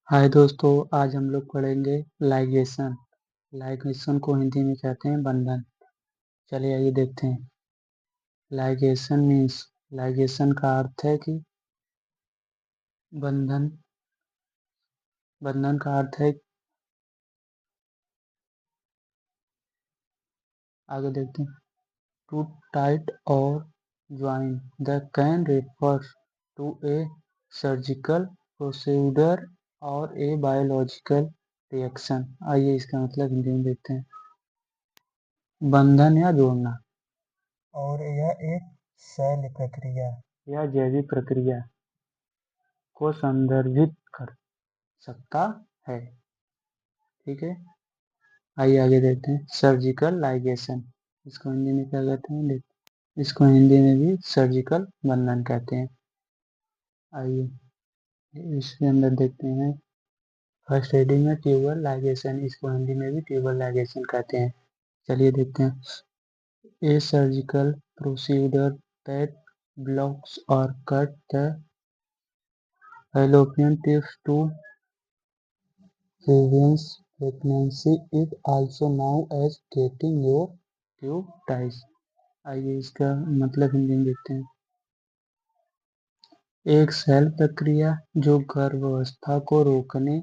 हाय दोस्तों, आज हम लोग पढ़ेंगे लाइगेशन। लाइगेशन को हिंदी में कहते हैं बंधन। चलिए आइए देखते हैं। लाइगेशन मीन्स, लाइगेशन का अर्थ है कि बंधन। बंधन का अर्थ है, आगे देखते हैं, टू टाइट और join the can refer to a surgical procedure और ए बायोलॉजिकल रिएक्शन। आइए इसका मतलब हिंदी में देखते हैं। बंधन या जोड़ना, और यह एक शैल प्रक्रिया या जैविक प्रक्रिया को संदर्भित कर सकता है। ठीक है, आइए आगे देखते हैं। सर्जिकल लाइगेशन, इसको हिंदी में क्या कहते हैं इसको हिंदी में भी सर्जिकल बंधन कहते हैं। आइए इसके अंदर देखते हैं। फर्स्ट हेडिंग में ट्यूबल लाइगेशन, इसको हिंदी में भी ट्यूबल लाइगेशन कहते हैं। चलिए देखते हैं। ए surgical procedure that blocks or cut the fallopian tubes to prevent pregnancy is also known as getting your tube tied। आइए इसका मतलब हिंदी में देखते हैं। एक शैल प्रक्रिया जो गर्भावस्था को रोकने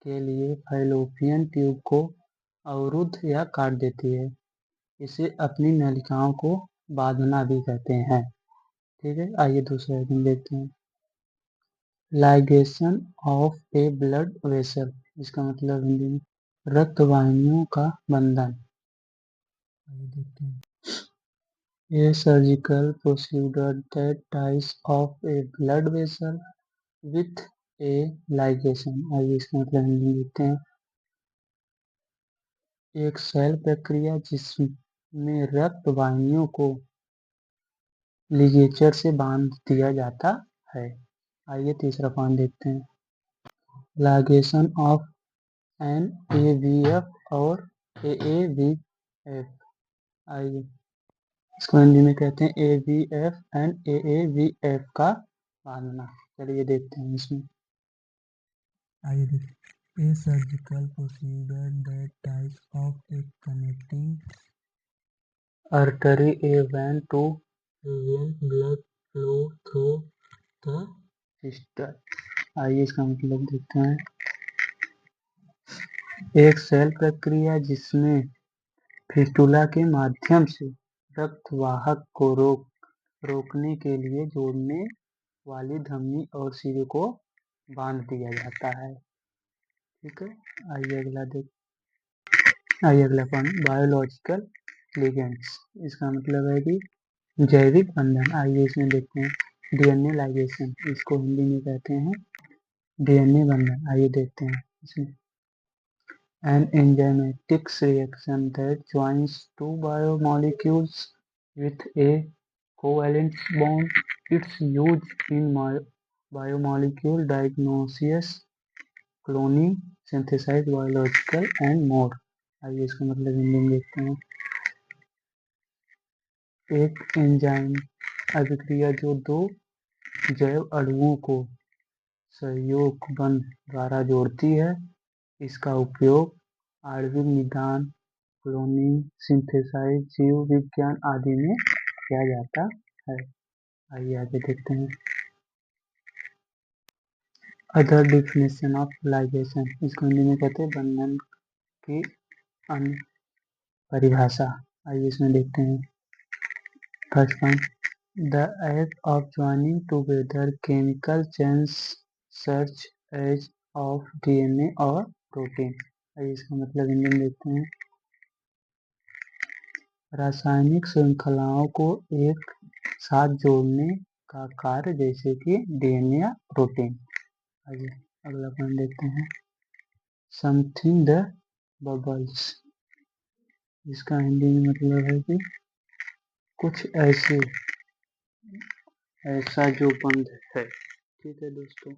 के लिए फैलोपियन ट्यूब को अवरुद्ध या काट देती है, इसे अपनी नलिकाओं को बांधना भी कहते हैं। ठीक है, आइए दूसरा हेडिंग देखते हैं। Ligation of A blood vessel, इसका मतलब हिंदी में रक्त वाहिनियों का बंधन। आइए देखते हैं। ए surgical procedure that ties off a blood vessel with a ligation। आइए इसका मतलब हिंदी में देखते हैं। एक शैल प्रक्रिया जिसमें रक्त वाहिनियों को लिगेचर से बांध दिया जाता है। आइए तीसरा पॉइंट देखते हैं। लाइगेशन ऑफ एन AVF और AAVF। आइए इसको हिंदी में कहते हैं AVF एंड AAVF का बांधना। चलिए देखते हैं इसमें। आइए देखते हैं। ए surgical procedure that ties of A connecting artery a vein to prevent blood flow through the sister. आइए इसका मतलब देखते हैं। एक सेल प्रक्रिया जिसमें फिस्टुला के माध्यम से रक्त वाहक को रोकने के लिए जोड़ने वाली धमनी और सिरे को बांध दिया जाता है। ठीक है, आइए अगला पॉइंट, बायोलॉजिकल लिगेंड्स। इसका मतलब है कि जैविक बंधन। आइए इसमें देखते हैं। DNA लाइगेशन, इसको हिंदी में कहते हैं DNA बंधन। आइए देखते हैं इसमें। An enzymatic reaction that joins two biomolecules with a covalent bond. It's used in biomolecule diagnosis, cloning, synthesis, biological and more। आइए इसका मतलब हिंदी में देखते हैं। एक एंजाइम अभिक्रिया जो दो जैव अणुओं को सहयोग बंध द्वारा जोड़ती है, इसका उपयोग आणविक निदान, क्लोनिंग, सिंथेसाइज, जीव विज्ञान आदि में किया जाता है। आइए आगे देखते हैं। अदर डिफिनेशन ऑफ लाइगेशन, इसको हिंदी में कहते हैं बंधन की अन्य परिभाषा। आइए इसमें देखते हैं। First point, the act of joining together chemical chains such as of DNA और प्रोटीन। आइए इसका मतलब हिंदी में देखते हैं। रासायनिक श्रृंखलाओं को एक साथ जोड़ने का कार्य, जैसे कि DNA या प्रोटीन। आइए अगला पॉइंट देखते हैं। समथिंग द बबल्स, इसका हिंदी में मतलब है कि कुछ ऐसा जो बंद है। ठीक है दोस्तों।